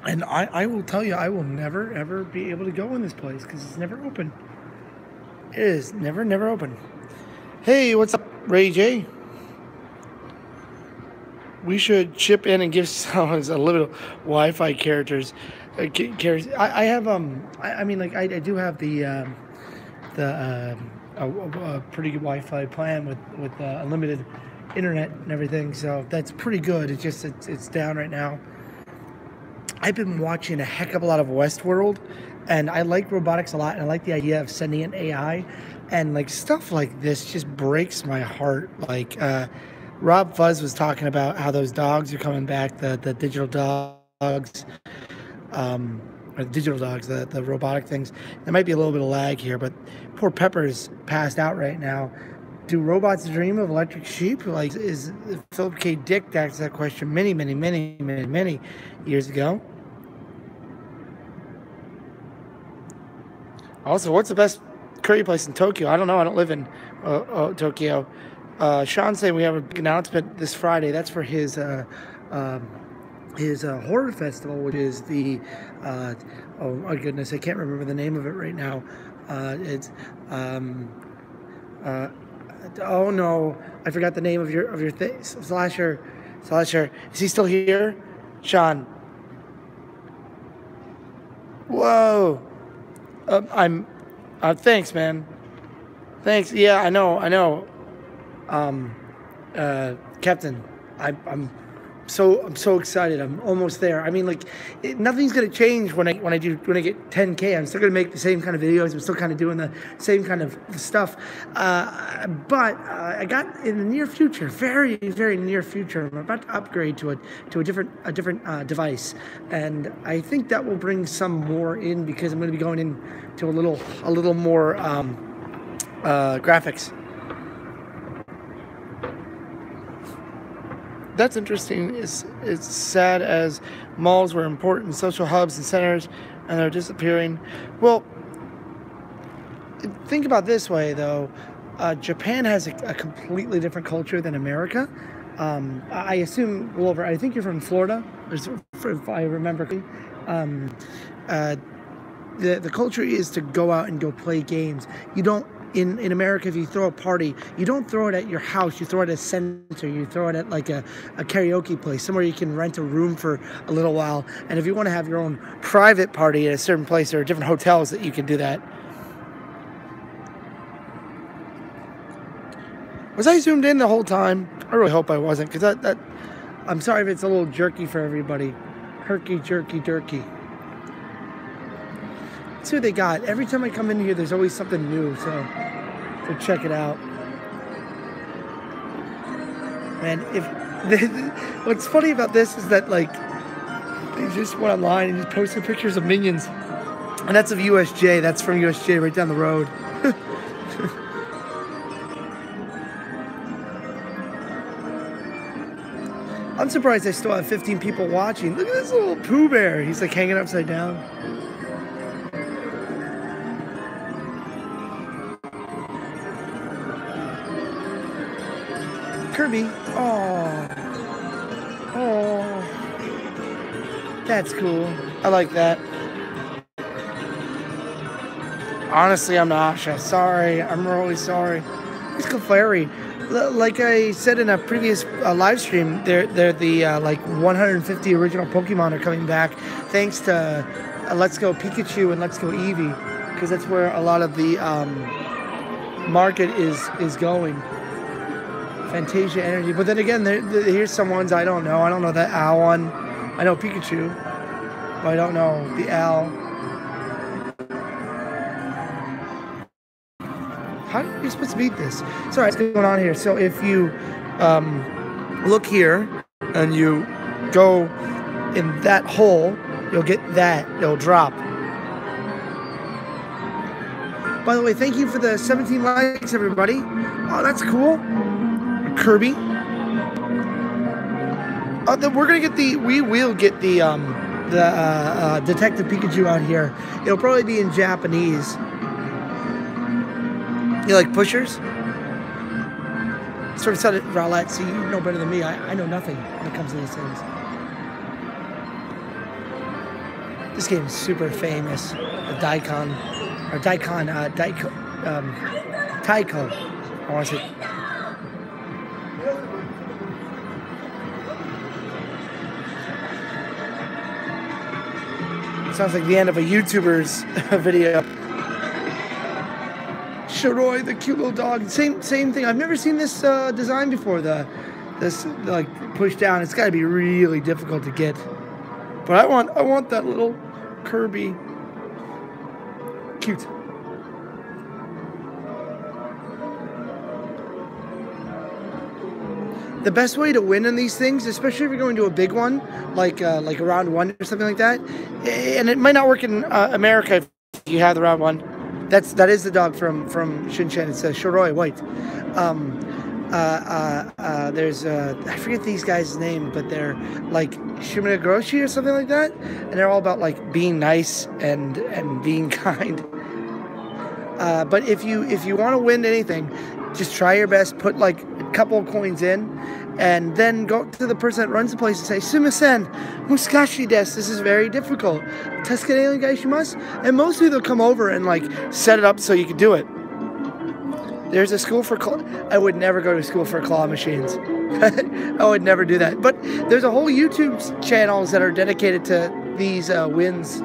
And I will tell you, I will never, ever be able to go in this place because it's never open. It is never open. Hey, what's up, Ray J? We should chip in and give someone a little Wi-Fi characters. I have I do have a pretty good Wi-Fi plan with unlimited internet and everything, so that's pretty good. It's down right now. I've been watching a heck of a lot of Westworld, and I like robotics a lot, and I like the idea of sentient AI, and like stuff like this just breaks my heart. Like Rob Fuzz was talking about how those dogs are coming back, the digital dogs. Or digital dogs, the robotic things. There might be a little bit of lag here, but poor Pepper's passed out right now. Do robots dream of electric sheep? Like, is Philip K. Dick asked that question many years ago. Also, what's the best curry place in Tokyo? I don't know. I don't live in Tokyo. Sean's saying we have a big announcement this Friday. That's for his horror festival, which is the oh my goodness, I can't remember the name of it right now. It's oh no, I forgot the name of your thing. Slasher. Is he still here, Sean? Whoa. Thanks, man. Thanks. Yeah, I know. Captain, I'm so excited. I'm almost there. I mean, like, nothing's gonna change when I get 10K. I'm still gonna make the same kind of videos. I'm still kind of doing the same kind of stuff. But I got in the near future, very near future, I'm about to upgrade to a different device, and I think that will bring some more in because I'm going to be going into a little more graphics. That's interesting. It's sad as malls were important social hubs and centers, and they're disappearing. Well, think about it this way, though. Japan has a completely different culture than America. I assume, Wilbur, I think you're from Florida, if I remember correctly. The culture is to go out and go play games. You don't. In America, if you throw a party, you don't throw it at your house. You throw it at a center. You throw it at like a karaoke place, somewhere you can rent a room for a little while. And if you want to have your own private party at a certain place, there are different hotels that you can do that. Was I zoomed in the whole time? I really hope I wasn't, because I'm sorry if it's a little jerky for everybody. Herky, jerky, durky. Let's see what they got. Every time I come in here, there's always something new, so check it out. And what's funny about this is that, like, they just went online and just posted pictures of Minions. And that's of USJ. That's from USJ right down the road. I'm surprised I still have 15 people watching. Look at this little Pooh Bear. He's like hanging upside down. Kirby. Oh. Oh. That's cool. I like that. Honestly, I'm Asha. Sorry. I'm really sorry. It's Clefairy. Like I said in a previous live stream, they're the like 150 original Pokemon are coming back thanks to Let's Go Pikachu and Let's Go Eevee, because that's where a lot of the market is going. Fantasia Energy, but then again, here's some ones I don't know. I don't know that Owl one. I know Pikachu, but I don't know the Owl. How are you supposed to beat this? Sorry, what's going on here? So if you look here and you go in that hole, you'll get that. It'll drop. By the way, thank you for the 17 likes, everybody. Oh, that's cool. Kirby. We're gonna get we will get the Detective Pikachu out here. It'll probably be in Japanese. You like pushers? Sort of sounded Rowlett. See, you know better than me. I know nothing when it comes to these things. This game is super famous. Daikon, or Daikon, Taiko. I want to say. Sounds like the end of a YouTuber's video. Shiroi, the cute little dog. Same thing. I've never seen this design before. This like push down. It's got to be really difficult to get. But I want that little Kirby. Cute. The best way to win in these things, especially if you're going to a big one, like a round one or something like that, and it might not work in America if you have the round one. That is the dog from Shinchan. It's a Shiroi White. There's I forget these guys' name, but they're like Shiminagroshi or something like that, and they're all about like being nice and being kind. But if you want to win anything, just try your best. Put like a couple of coins in, and then go to the person that runs the place and say, "Sumimasen, muskashi desu. This is very difficult. Tesukare onegaishimasu." And mostly they'll come over and like set it up so you can do it. There's a school for claw. I would never go to school for claw machines. I would never do that. But there's a whole YouTube channels that are dedicated to these wins.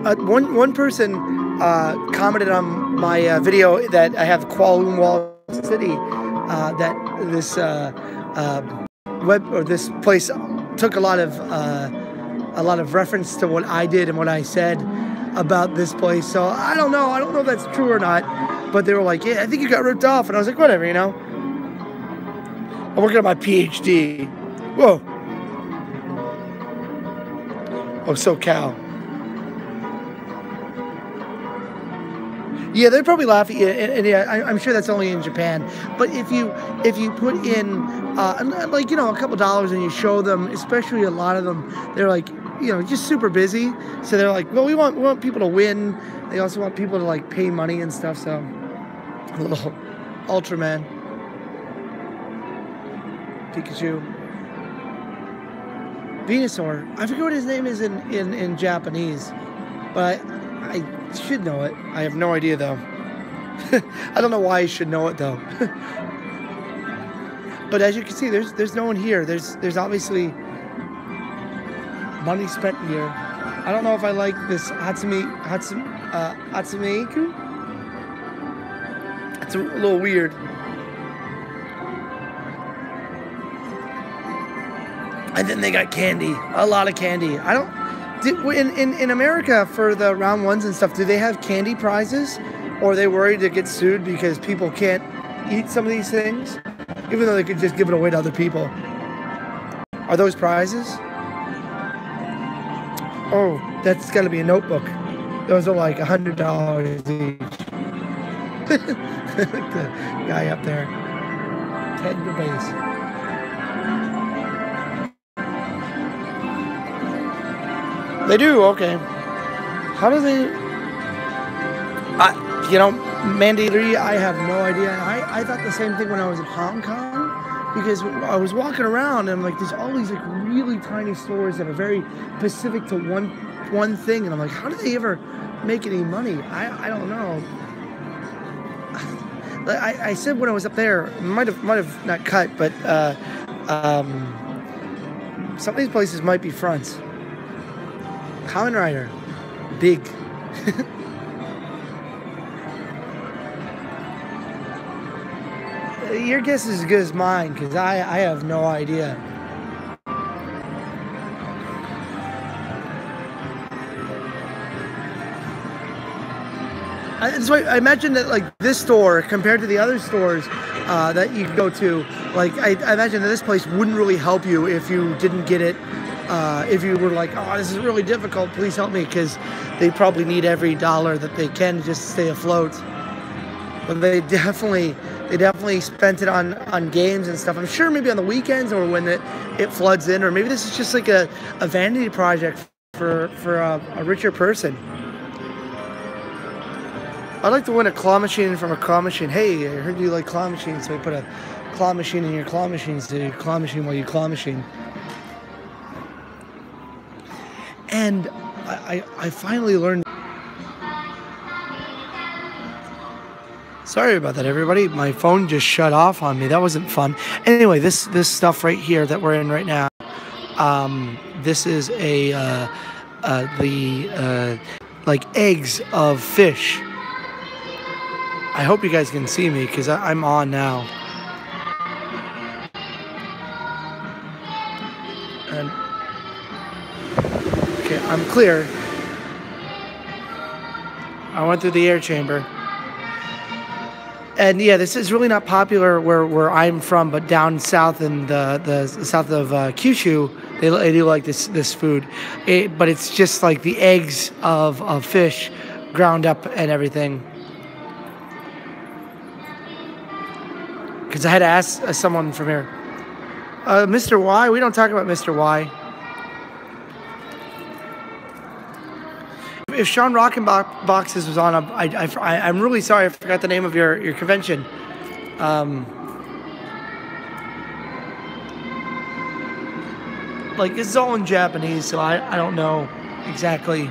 One person commented on my video that I have Kuala Lumpur City. That this this place took a lot of reference to what I did and what I said about this place. So I don't know if that's true or not, but they were like, yeah, I think you got ripped off, and I was like, whatever, you know. I'm working on my PhD. Whoa. Oh, SoCal. Yeah, they'd probably laugh at you, and yeah, I'm sure that's only in Japan. But if you put in like, you know, a couple dollars and you show them, especially a lot of them, they're like, you know, just super busy. So they're like, well, we want people to win. They also want people to like pay money and stuff. So a little Ultraman, Pikachu, Venusaur. I forget what his name is in Japanese, but I should know it. I have no idea though. I don't know why I should know it though. But as you can see, there's no one here. There's obviously money spent here. I don't know if I like this Hatsumiku. It's a little weird. And then they got candy, a lot of candy. I don't. In America for the round ones and stuff, do they have candy prizes, or are they worried to get sued because people can't eat some of these things, even though they could just give it away to other people? Are those prizes? Oh, that's got to be a notebook. Those are like $100 each. The guy up there, Ted DeBase. They do, okay. How do they? Mandy Lee, I have no idea. I thought the same thing when I was in Hong Kong, because I was walking around and I'm like, there's all these like really tiny stores that are very specific to one thing, and I'm like, how do they ever make any money? I don't know. I said when I was up there, might have not cut, but some of these places might be fronts. Kamen Rider, big. Your guess is as good as mine, because I have no idea. So I imagine that like this store compared to the other stores that you go to, like I imagine that this place wouldn't really help you if you didn't get it. If you were like, oh, this is really difficult, please help me, because they probably need every dollar that they can just to stay afloat. But they definitely spent it on games and stuff. I'm sure maybe on the weekends or when it floods in, or maybe this is just like a vanity project for a richer person. I'd like to win a claw machine from a claw machine. Hey, I heard you like claw machines, so I put a claw machine in your claw machine, so you claw machine while you claw machine. And I finally learned. Sorry about that, everybody. My phone just shut off on me. That wasn't fun. Anyway, this stuff right here that we're in right now, this is like eggs of fish. I hope you guys can see me because I'm on now. And okay, I'm clear. I went through the air chamber. And yeah, this is really not popular where I'm from, but down south in the south of Kyushu, they do like this food. But it's just like the eggs of fish ground up and everything. Because I had to ask someone from here, Mr. Y, we don't talk about Mr. Y. If Sean Rockenboxes was on, I'm really sorry I forgot the name of your convention. Like, this is all in Japanese, so I don't know exactly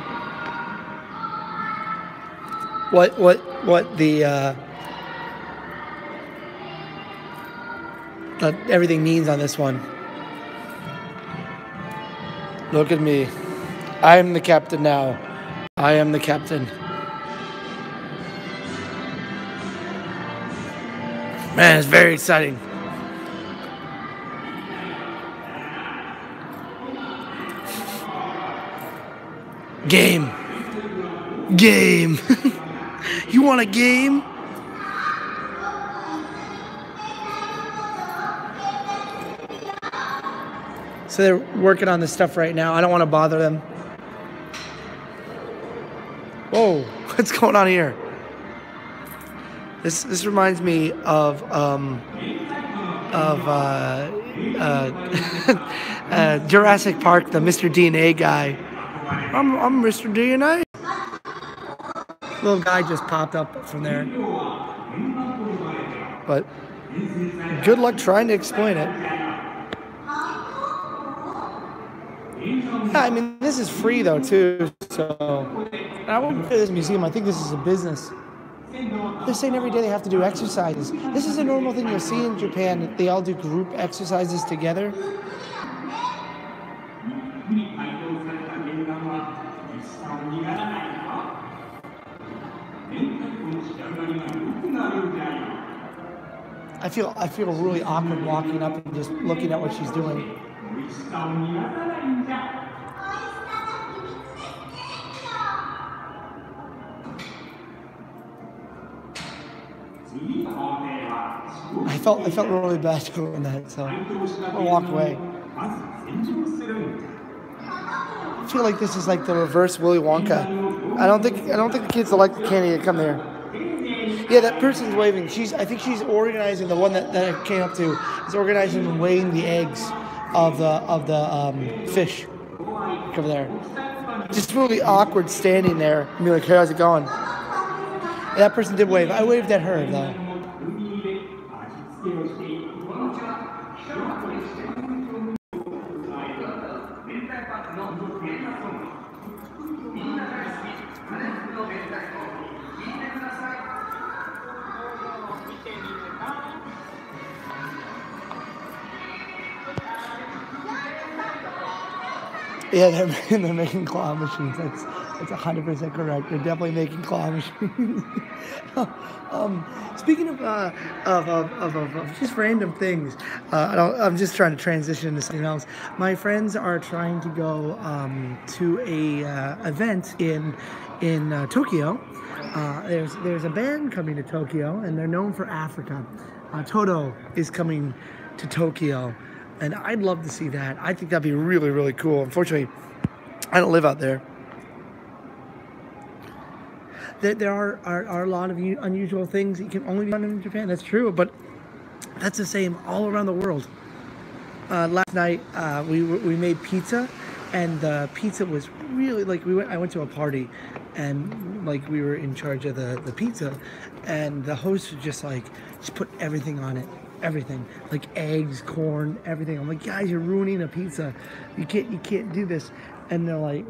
what the everything means on this one. Look at me. I am the captain now. I am the captain. Man, it's very exciting. Game. Game. You want a game? So they're working on this stuff right now. I don't want to bother them. Whoa, what's going on here? This reminds me of Jurassic Park, the Mr. DNA guy. I'm Mr. DNA. Little guy just popped up from there. But good luck trying to explain it. Yeah, I mean, this is free though too, so I won't go to this museum. I think this is a business. They're saying every day they have to do exercises. This is a normal thing you'll see in Japan. They all do group exercises together. I feel really awkward walking up and just looking at what she's doing. I felt really bad doing that, so I walked away. I feel like this is like the reverse Willy Wonka. I don't think the kids will like the candy that come there. Yeah, that person's waving. I think she's organizing. The one that I came up to is organizing and weighing the eggs of the fish over there. Just really awkward standing there and be like, hey, how's it going? And that person did wave. I waved at her though. Yeah, they're making claw machines. That's 100% correct. They're definitely making claw machines. Speaking of just random things, I'm just trying to transition into something else. My friends are trying to go to a event in Tokyo. There's a band coming to Tokyo, and they're known for Africa. Toto is coming to Tokyo. And I'd love to see that. I think that'd be really, really cool. Unfortunately, I don't live out there. There are a lot of unusual things that you can only be done in Japan. That's true, but that's the same all around the world. Last night we made pizza, and the pizza was really like I went to a party, and like we were in charge of the pizza, and the host was just put everything on it. Everything, like eggs, corn, everything. I'm like, guys, you're ruining a pizza. You can't do this. And they're like,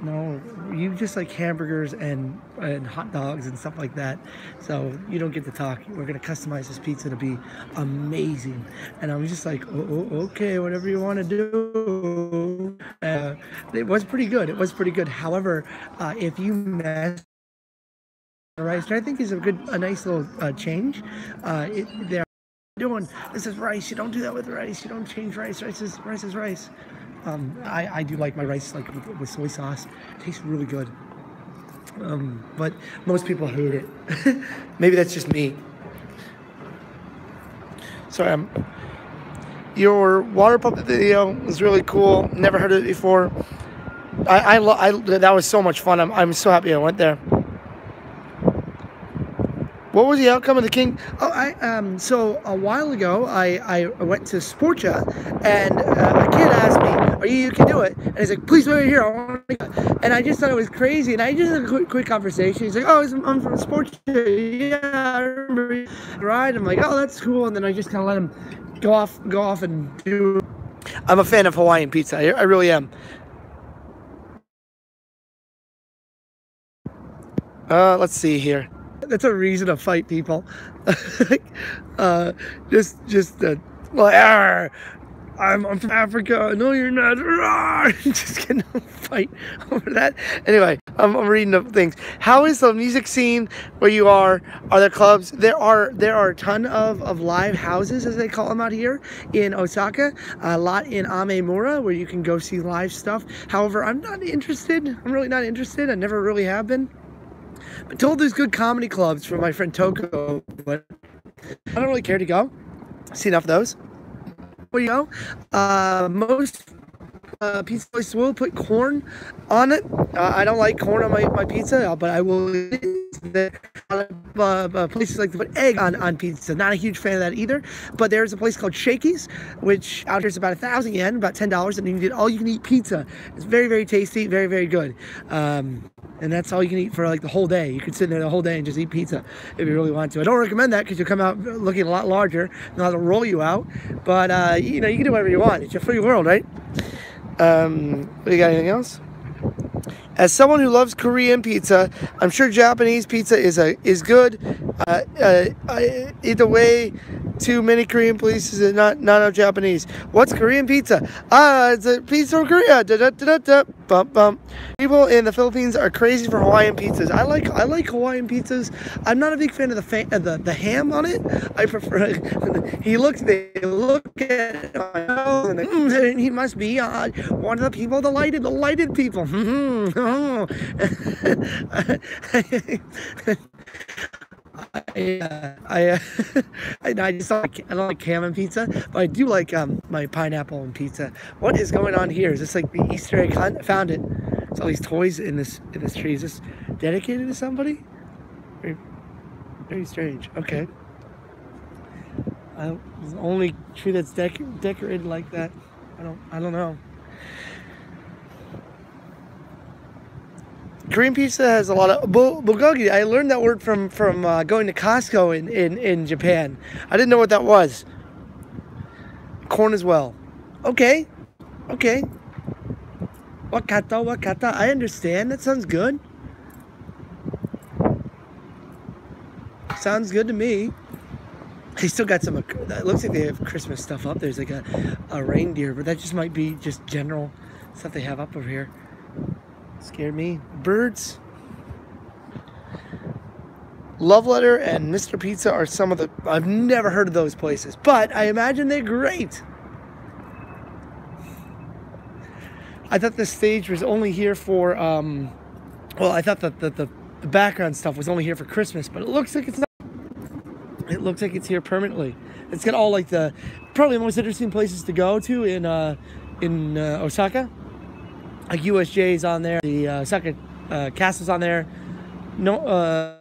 no, you just like hamburgers and hot dogs and stuff like that. So you don't get to talk. We're gonna customize this pizza to be amazing. And I was just like, okay, whatever you want to do. It was pretty good. However, if you mess rice, which I think is a nice little change. They're doing this is rice. You don't do that with rice. You don't change rice. Rice is rice. I do like my rice like with soy sauce. It tastes really good. But most people hate it. Maybe that's just me. Sorry, your water puppet video was really cool. Never heard of it before. That was so much fun. I'm so happy I went there. What was the outcome of the King? Oh, so a while ago, I went to Sportia, and a kid asked me, you can do it. And he's like, please wait here. I want to go. And I just thought it was crazy. And I just had a quick conversation. He's like, I'm from Sportia. Yeah, I remember. Right? I'm like, oh, that's cool. And then I just kind of let him go off and do. I'm a fan of Hawaiian pizza. I really am. Let's see here. That's a reason to fight people. I'm from Africa. No, you're not. Just gonna fight over that. Anyway, I'm reading the things. How is the music scene where you are? Are there clubs? There are a ton of live houses, as they call them out here in Osaka. A lot in Amemura, where you can go see live stuff. However, I'm not interested. I'm really not interested. I never really have been. Been told there's good comedy clubs from my friend Toko, but I don't really care to go. See enough of those. Where you go? Most pizza places will put corn on it. I don't like corn on my pizza, but I will eat it. Places like to put egg on pizza. Not a huge fan of that either. But there's a place called Shakey's, which out here is about 1,000 yen, about $10, and you can get all you can eat pizza. It's very, very tasty, very, very good. And that's all you can eat for like the whole day. You can sit there the whole day and just eat pizza if you really want to. I don't recommend that because you'll come out looking a lot larger and they'll roll you out. But you can do whatever you want. It's your free world, right? You got anything else? As someone who loves Korean pizza, I'm sure Japanese pizza is good. Either way, 2 mini Korean, please. Is it not no Japanese? What's Korean pizza? It's a pizza from Korea. Da, da, da, da, da. Bump bump. People in the Philippines are crazy for Hawaiian pizzas. I like Hawaiian pizzas. I'm not a big fan of the ham on it. I prefer. They look at my nose and he must be one of the people, the lighted people. I just I don't like ham and pizza, but I do like my pineapple and pizza. What is going on here? Is this like the Easter egg hunt? Found it. It's all these toys in this tree. Is this dedicated to somebody? Very, very strange. Okay. It's the only tree that's decorated like that. I don't know. Korean pizza has a lot of bulgogi. I learned that word from going to Costco in Japan. I didn't know what that was. Corn as well. Okay. Wakata. I understand. That sounds good. Sounds good to me. They still got some. It looks like they have Christmas stuff up. There's like a reindeer, but that just might be just general stuff they have up over here. Scared me. Birds. Love Letter and Mr. Pizza are some of the... I've never heard of those places, but I imagine they're great. I thought the stage was only here for... well, I thought that the background stuff was only here for Christmas, but it looks like it's not. It looks like it's here permanently. It's got all like the... probably the most interesting places to go to in Osaka. Like USJ's on there, the Osaka Castle's on there. No,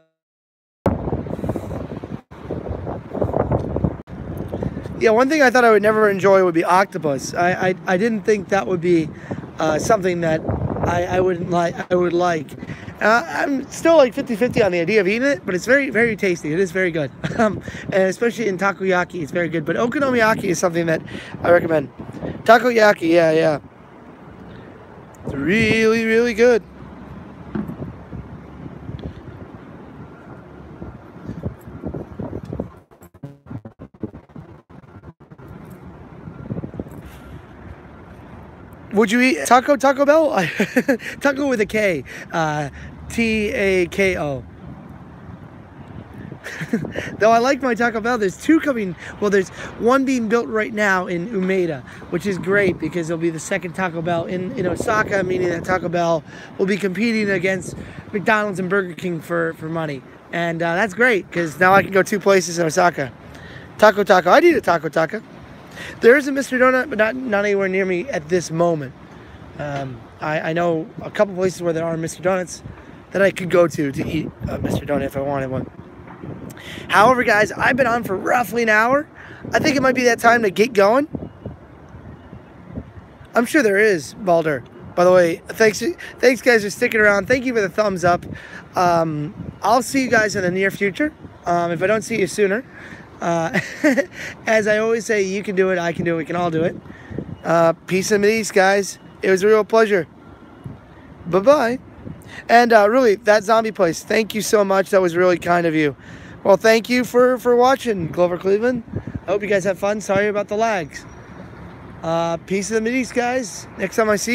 yeah, one thing I thought I would never enjoy would be octopus. I didn't think that would be something that I would like. I'm still like 50-50 on the idea of eating it, but it's very, very tasty. It is very good. And especially in takoyaki, it's very good. But okonomiyaki is something that I recommend. Takoyaki, yeah. It's really, really good. Would you eat Taco Bell? Taco with a K. T-A-K-O. Though I like my Taco Bell, there's two coming. Well, there's one being built right now in Umeda, which is great because it'll be the second Taco Bell in Osaka, meaning that Taco Bell will be competing against McDonald's and Burger King for money. And that's great because now I can go 2 places in Osaka. Taco. I'd eat a taco. There is a Mr. Donut, but not anywhere near me at this moment. I know a couple places where there are Mr. Donuts that I could go to eat a Mr. Donut if I wanted one. However, guys, I've been on for roughly an hour. I think it might be that time to get going. I'm sure there is, Balder. By the way, thanks guys for sticking around. Thank you for the thumbs up. I'll see you guys in the near future. If I don't see you sooner. As I always say, you can do it, I can do it, we can all do it. Peace and peace, guys. It was a real pleasure. Bye-bye. And really, that zombie place, thank you so much. That was really kind of you. Well, thank you for watching, Glover Cleveland. I hope you guys have fun. Sorry about the lags. Peace and peace, guys. Next time I see you.